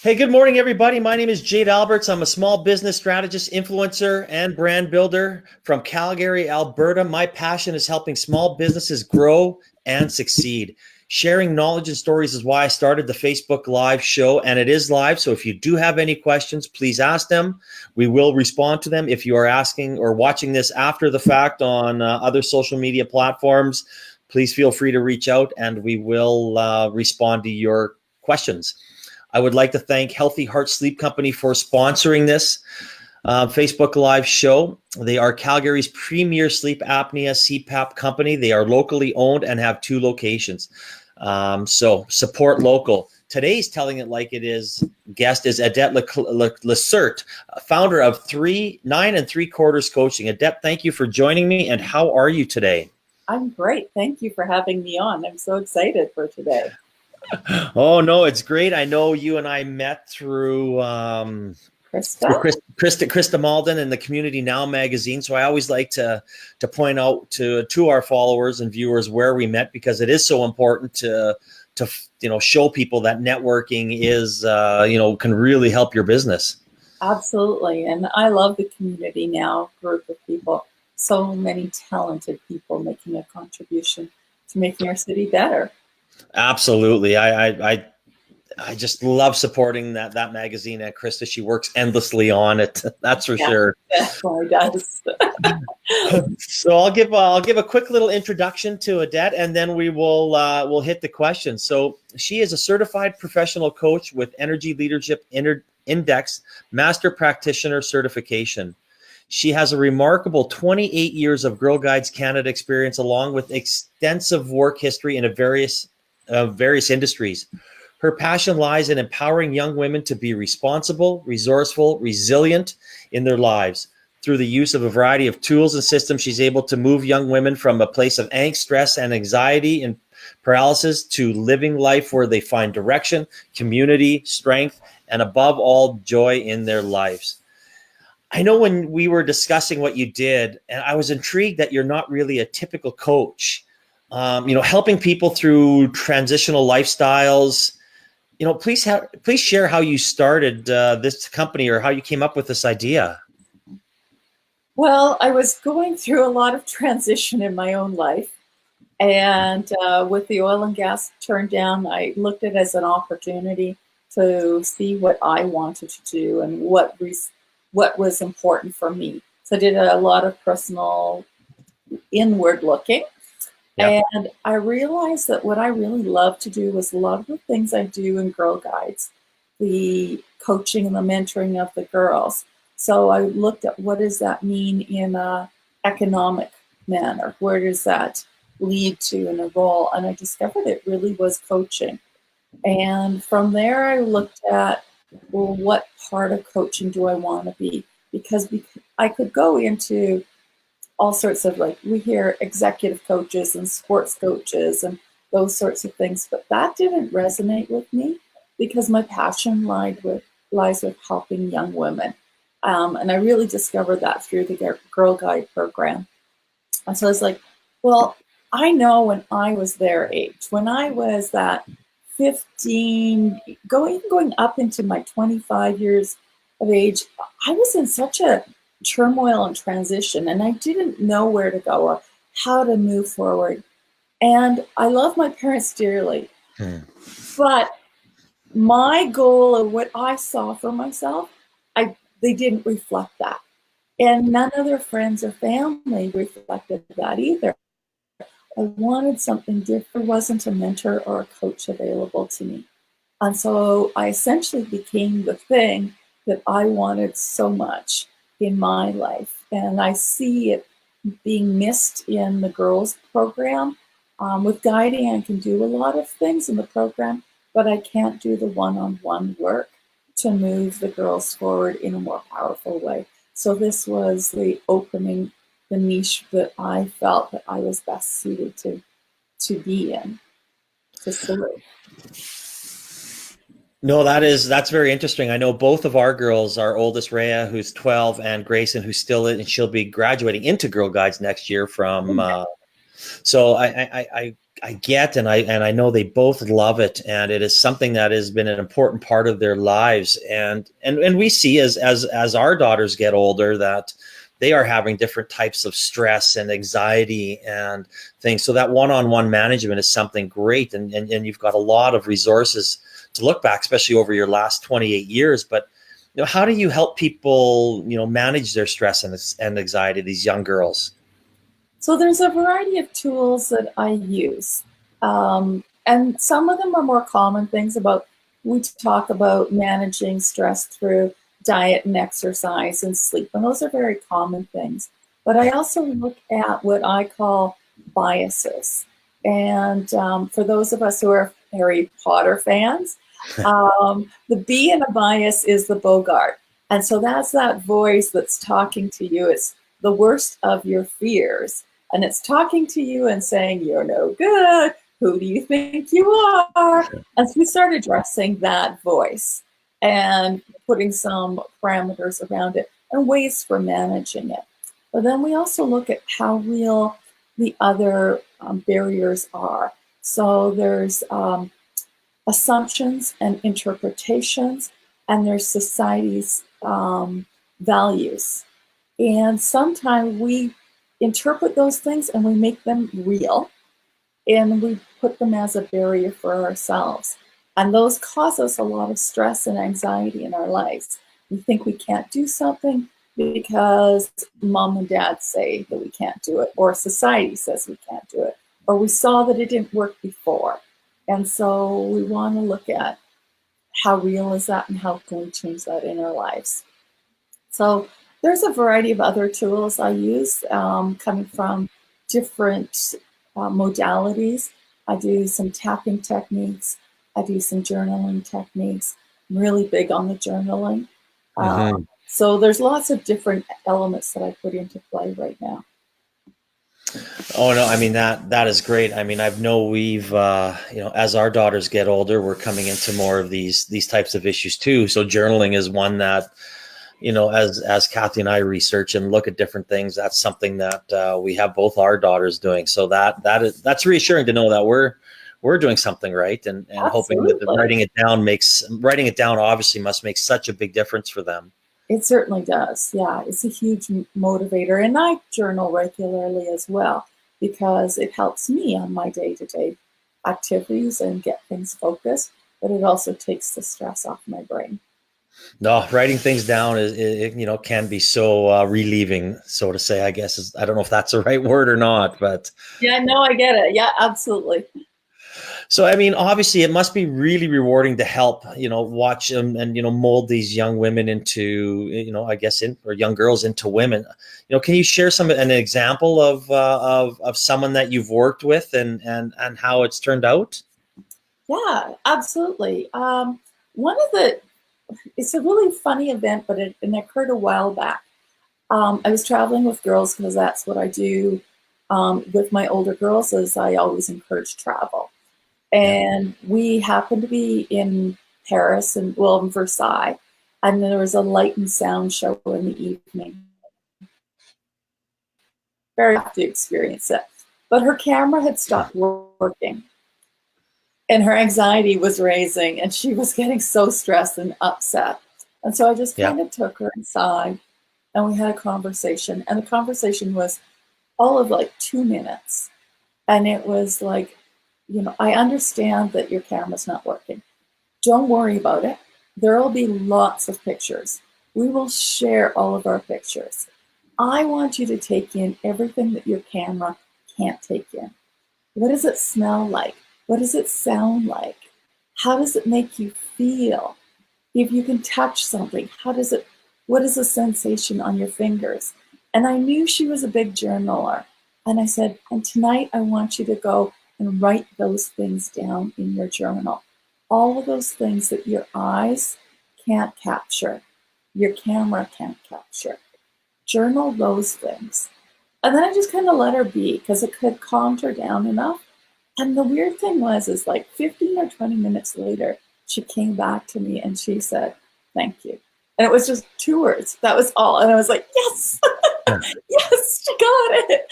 Hey, good morning, everybody. My name is Jade Alberts. I'm a small business strategist, influencer, and brand builder from Calgary, Alberta. My passion is helping small businesses grow and succeed. Sharing knowledge and stories is why I started the Facebook Live show, and it is live. So if you do have any questions, please ask them. We will respond to them. If you are asking or watching this after the fact on other social media platforms, please feel free to reach out and we will respond to your questions. I would like to thank Healthy Heart Sleep Company for sponsoring this Facebook Live show. They are Calgary's premier sleep apnea CPAP company. They are locally owned and have 2 locations. So support local. Today's Telling It Like It Is guest is Adette Lacerte, founder of 9 3/4 Coaching. Adette, thank you for joining me. And how are you today? I'm great. Thank you for having me on. I'm so excited for today. Oh, no, it's great. I know you and I met through Krista Malden and the Community Now magazine. So I always like to point out to our followers and viewers where we met, because it is so important to show people that networking is can really help your business. Absolutely. And I love the Community Now group of people. So many talented people making a contribution to making our city better. Absolutely. I just love supporting that magazine, and Krista, she works endlessly on it. That's for sure. Definitely does. So I'll give a quick little introduction to Adette, and then we'll hit the questions. So she is a certified professional coach with Energy Leadership Index Master Practitioner certification. She has a remarkable 28 years of Girl Guides Canada experience, along with extensive work history in various industries. Her passion lies in empowering young women to be responsible, resourceful, resilient in their lives. Through the use of a variety of tools and systems, she's able to move young women from a place of angst, stress, and anxiety and paralysis to living life where they find direction, community, strength, and above all, joy in their lives. I know when we were discussing what you did, and I was intrigued that you're not really a typical coach, helping people through transitional lifestyles. Please share how you started this company, or how you came up with this idea. Well, I was going through a lot of transition in my own life. And with the oil and gas turned down, I looked at it as an opportunity to see what I wanted to do and what was important for me. So I did a lot of personal inward looking. Yep. And I realized that what I really love to do was a lot of the things I do in Girl Guides, the coaching and the mentoring of the girls. So I looked at what does that mean in an economic manner? Where does that lead to in a role? And I discovered it really was coaching. And from there, I looked at, well, what part of coaching do I want to be? Because I could go into all sorts of, like, we hear executive coaches and sports coaches and those sorts of things, but that didn't resonate with me because my passion lies with helping young women. And I really discovered that through the Girl Guide program. And so I was like, well, I know when I was their age, when I was that 15, going up into my 25 years of age, I was in such a turmoil and transition, and I didn't know where to go or how to move forward. And I love my parents dearly, but my goal of what I saw for myself, they didn't reflect that. And none of their friends or family reflected that either. I wanted something different. There wasn't a mentor or a coach available to me. And so I essentially became the thing that I wanted so much in my life. And I see it being missed in the girls program. With guiding, I can do a lot of things in the program, but I can't do the one-on-one work to move the girls forward in a more powerful way. So this was the opening, the niche that I felt that I was best suited to be in, to serve. No, that's very interesting. I know both of our girls, our oldest Rhea, who's 12, and Grayson, who's still in, and she'll be graduating into Girl Guides next year from. So I get, and I know they both love it, and it is something that has been an important part of their lives. And we see as our daughters get older that they are having different types of stress and anxiety and things. So that one-on-one management is something great, and you've got a lot of resources to look back, especially over your last 28 years. But how do you help people manage their stress and anxiety, these young girls? So there's a variety of tools that I use. And some of them are more common things about, we talk about managing stress through diet and exercise and sleep. And those are very common things. But I also look at what I call biases. And for those of us who are Harry Potter fans, the B in a bias is the Bogart. And so that's that voice that's talking to you. It's the worst of your fears. And it's talking to you and saying, you're no good. Who do you think you are? And so we start addressing that voice and putting some parameters around it and ways for managing it. But then we also look at how real the other barriers are. So there's assumptions and interpretations, and there's society's values. And sometimes we interpret those things and we make them real, and we put them as a barrier for ourselves. And those cause us a lot of stress and anxiety in our lives. We think we can't do something because mom and dad say that we can't do it, or society says we can't do it, or we saw that it didn't work before. And so we want to look at how real is that and how can we change that in our lives. So there's a variety of other tools I use coming from different modalities. I do some tapping techniques. I do some journaling techniques. I'm really big on the journaling. Mm-hmm. So there's lots of different elements that I put into play right now. Oh no, I mean that is great. I mean, I've know we've as our daughters get older, we're coming into more of these types of issues too. So journaling is one that, as Kathy and I research and look at different things, that's something that we have both our daughters doing. So that's reassuring to know that we're doing something right, and hoping that writing it down obviously must make such a big difference for them. It certainly does. Yeah, it's a huge motivator. And I journal regularly as well because it helps me on my day-to-day activities and get things focused, but it also takes the stress off my brain. No, writing things down can be so relieving, so to say. I guess I don't know if that's the right word or not, but Yeah, no, I get it. Yeah, absolutely. so I mean, obviously, it must be really rewarding to help watch them and mold these young women into I guess or young girls into women. Can you share an example of someone that you've worked with and how it's turned out? Yeah, absolutely. It's a really funny event, but it occurred a while back. I was traveling with girls because that's what I do with my older girls, is I always encourage travel. Yeah. And we happened to be in Paris and, well, in Versailles, and there was a light and sound show in the evening. Very happy to experience it. But her camera had stopped working, and her anxiety was raising, and she was getting so stressed and upset. And so I just Yeah. kind of took her inside, and we had a conversation. And the conversation was all of like 2 minutes. And it was like, I understand that your camera's not working. Don't worry about it. There will be lots of pictures. We will share all of our pictures. I want you to take in everything that your camera can't take in. What does it smell like? What does it sound like? How does it make you feel? If you can touch something, what is the sensation on your fingers? And I knew she was a big journaler. And I said, and tonight I want you to go and write those things down in your journal. All of those things that your eyes can't capture, your camera can't capture. Journal those things. And then I just kind of let her be because it could calm her down enough. And the weird thing is like 15 or 20 minutes later, she came back to me and she said, thank you. And it was just 2 words. That was all. And I was like, yes, yes, she got it.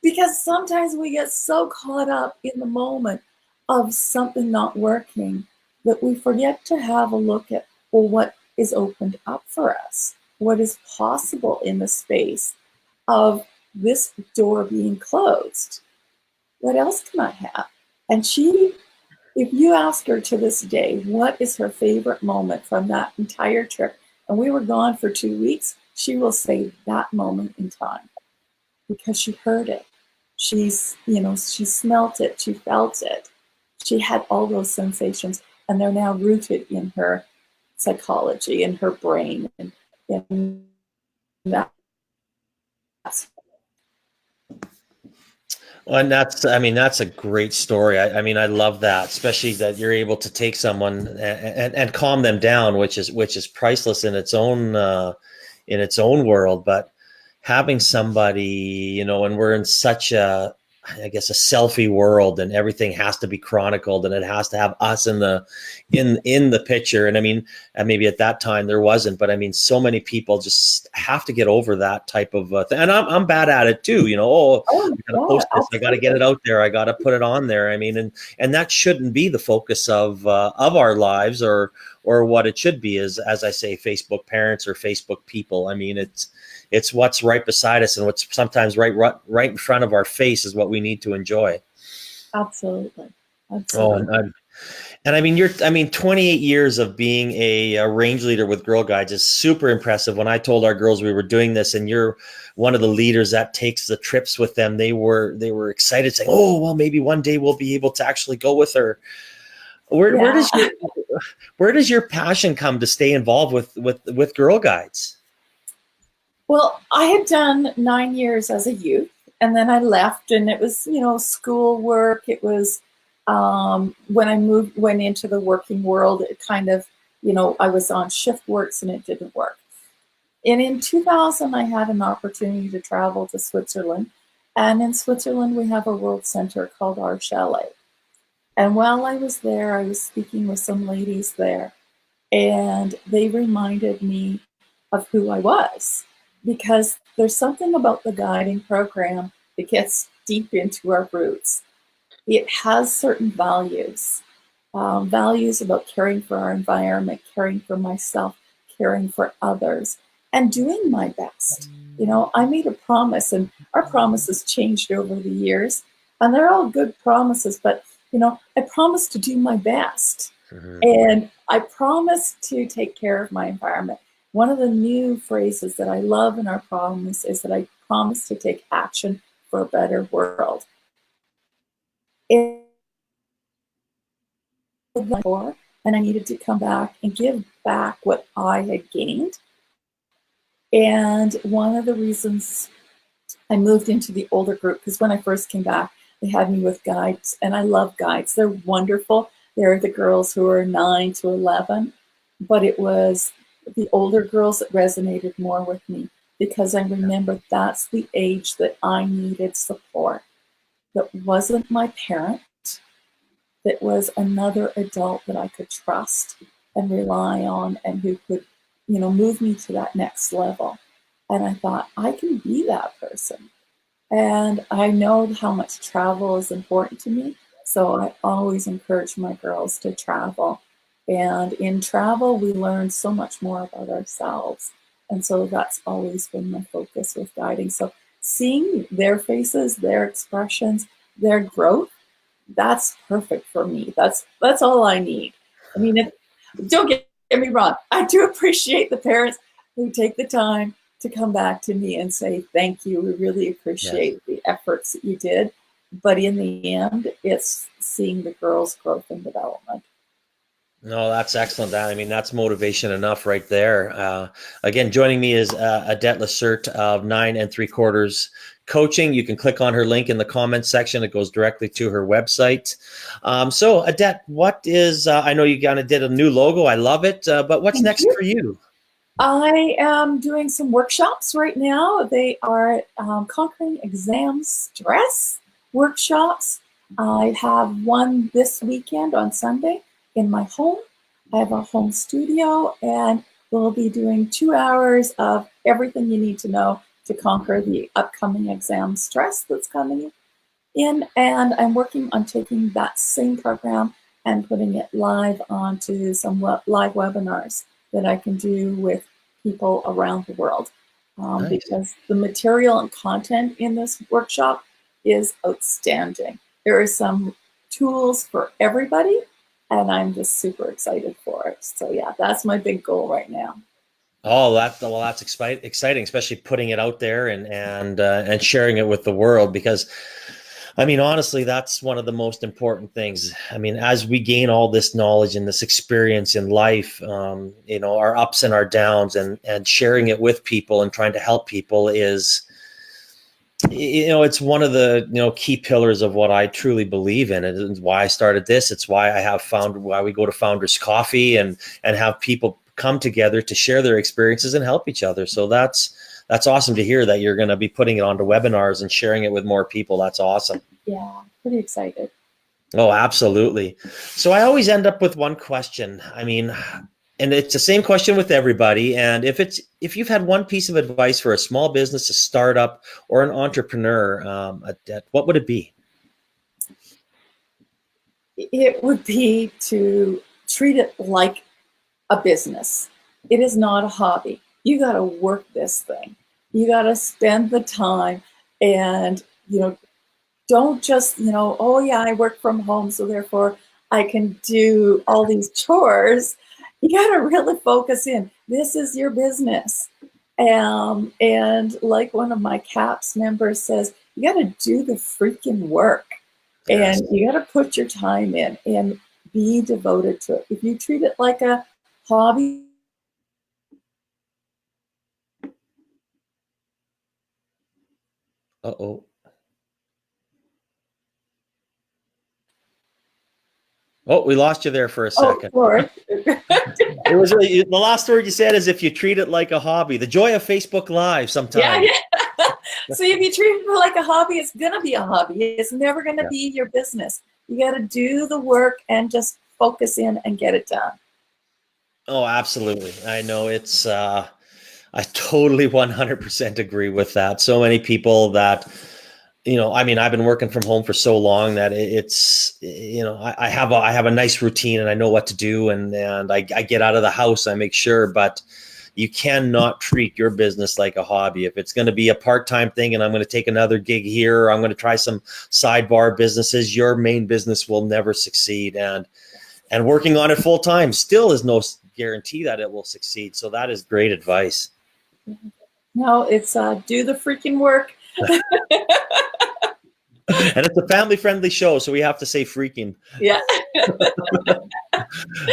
Because sometimes we get so caught up in the moment of something not working that we forget to have a look at, well, what is opened up for us, what is possible in the space of this door being closed. What else can I have? And she, if you ask her to this day, what is her favorite moment from that entire trip, and we were gone for 2 weeks, she will say that moment in time because she heard it. She smelt it, she felt it. She had all those sensations, and they're now rooted in her psychology, in her brain, and in that. Well, and that's a great story. I love that, especially that you're able to take someone and calm them down, which is priceless in its own world. But having somebody, and we're in such I guess, a selfie world, and everything has to be chronicled, and it has to have us in the picture. And maybe at that time there wasn't, but so many people just have to get over that type of thing. And I'm bad at it too. Oh, Oh, I got to yeah, post this. I got to get it absolutely. out there. I got to put it on there. And that shouldn't be the focus of our lives, or what it should be is, as I say, Facebook parents or Facebook people. It's what's right beside us, and what's sometimes right in front of our face is what we need to enjoy. Absolutely. Oh, Absolutely. you're 28 years of being a range leader with Girl Guides is super impressive. When I told our girls we were doing this, and you're one of the leaders that takes the trips with them, they were excited, saying, "Oh, well, maybe one day we'll be able to actually go with her." Where Yeah. does your passion come to stay involved with Girl Guides? Well, I had done 9 years as a youth, and then I left, and it was, school work. It was when I went into the working world, it kind of, I was on shift works and it didn't work. And in 2000, I had an opportunity to travel to Switzerland. And in Switzerland, we have a world center called our chalet. And while I was there, I was speaking with some ladies there, and they reminded me of who I was, because there's something about the guiding program that gets deep into our roots. It has certain values, values about caring for our environment, caring for myself, caring for others, and doing my best. I made a promise, and our promises changed over the years, and they're all good promises, but I promised to do my best. Mhm. And I promise to take care of my environment. One of the new phrases that I love in our promise is that I promise to take action for a better world. And I needed to come back and give back what I had gained. And one of the reasons I moved into the older group, because when I first came back, they had me with guides, and I love guides. They're wonderful. They're the girls who are 9 to 11, but it was the older girls that resonated more with me, because I remember that's the age that I needed support. That wasn't my parent, that was another adult that I could trust and rely on, and who could, move me to that next level. And I thought, I can be that person. And I know how much travel is important to me. So I always encourage my girls to travel. And in travel, we learn so much more about ourselves. And so that's always been my focus with guiding. So seeing their faces, their expressions, their growth, that's perfect for me. That's all I need. I mean, don't get me wrong. I do appreciate the parents who take the time to come back to me and say, thank you. We really Yes. appreciate the efforts that you did. But in the end, it's seeing the girls' growth and development. No, that's excellent. That's motivation enough right there. Again, joining me is Adette Lacerte of 9 3/4 Coaching. You can click on her link in the comments section. It goes directly to her website. So, Adette, what is, I know you kind of did a new logo. I love it. But what's Thank next you. for you? I am doing some workshops right now. They are conquering exam stress workshops. I have one this weekend on Sunday in my home. I have a home studio, and we'll be doing 2 hours of everything you need to know to conquer the upcoming exam stress that's coming in. And I'm working on taking that same program and putting it live onto some live webinars that I can do with people around the world. Nice. Because the material and content in this workshop is outstanding. There are some tools for everybody, and I'm just super excited for it. So yeah, that's my big goal right now. Oh, that's exciting, especially putting it out there and sharing it with the world, because I mean, honestly, that's one of the most important things. I mean, as we gain all this knowledge and this experience in life, our ups and our downs, and sharing it with people and trying to help people is, it's one of the, key pillars of what I truly believe in. It's why I started this. It's why why we go to Founders Coffee and have people come together to share their experiences and help each other. So that's awesome to hear that you're going to be putting it onto webinars and sharing it with more people. That's awesome. Yeah, pretty excited. Oh, absolutely. So I always end up with one question. I mean, and it's the same question with everybody. And if you've had one piece of advice for a small business, a startup, or an entrepreneur, Adette, what would it be? It would be to treat it like a business. It is not a hobby. You got to work this thing. You got to spend the time, and don't just oh yeah, I work from home, so therefore I can do all these chores. You got to really focus in. This is your business, and like one of my CAPS members says, you got to do the freaking work. Yes. And you got to put your time in and be devoted to it. If you treat it like a hobby, Uh-oh. Oh, we lost you there for a second. sorry. It was the last word you said is if you treat it like a hobby. The joy of Facebook Live sometimes. Yeah. So if you treat it like a hobby, it's going to be a hobby. It's never going to be your business. You got to do the work and just focus in and get it done. Oh, absolutely. I know it's, I totally 100% agree with that. So many people that, I mean, I've been working from home for so long that it's, I have a nice routine and I know what to do, and I get out of the house, I make sure, but you cannot treat your business like a hobby. If it's going to be a part-time thing and I'm going to take another gig here, or I'm going to try some sidebar businesses, your main business will never succeed. And working on it full time still is no guarantee that it will succeed. So that is great advice. No, it's do the freaking work. And it's a family-friendly show, so we have to say freaking. Yeah.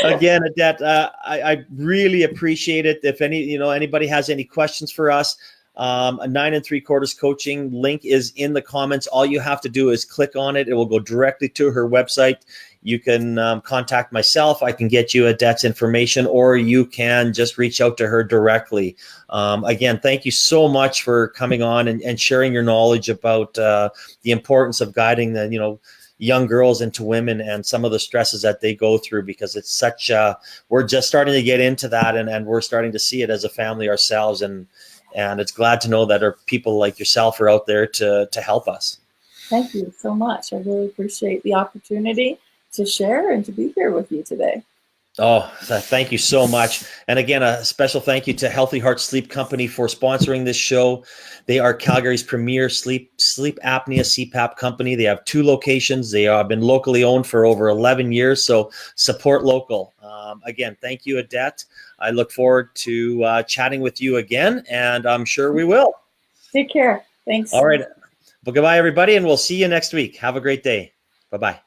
Again, Adette, I really appreciate it. If anybody has any questions for us, a 9 3/4 coaching link is in the comments. All you have to do is click on it. It will go directly to her website. You can contact myself. I can get you Adette's information, or you can just reach out to her directly. Again, thank you so much for coming on and sharing your knowledge about the importance of guiding the young girls into women and some of the stresses that they go through, because it's such we're just starting to get into that, and we're starting to see it as a family ourselves, and it's glad to know that our people like yourself are out there to help us. Thank you so much. I really appreciate the opportunity to share and to be here with you today. Oh, thank you so much. And again, a special thank you to Healthy Heart Sleep Company for sponsoring this show. They are Calgary's premier sleep apnea CPAP company. They have 2 locations. They have been locally owned for over 11 years. So support local. Again, thank you, Adette. I look forward to chatting with you again, and I'm sure we will. Take care. Thanks. All right. Well, goodbye, everybody, and we'll see you next week. Have a great day. Bye-bye.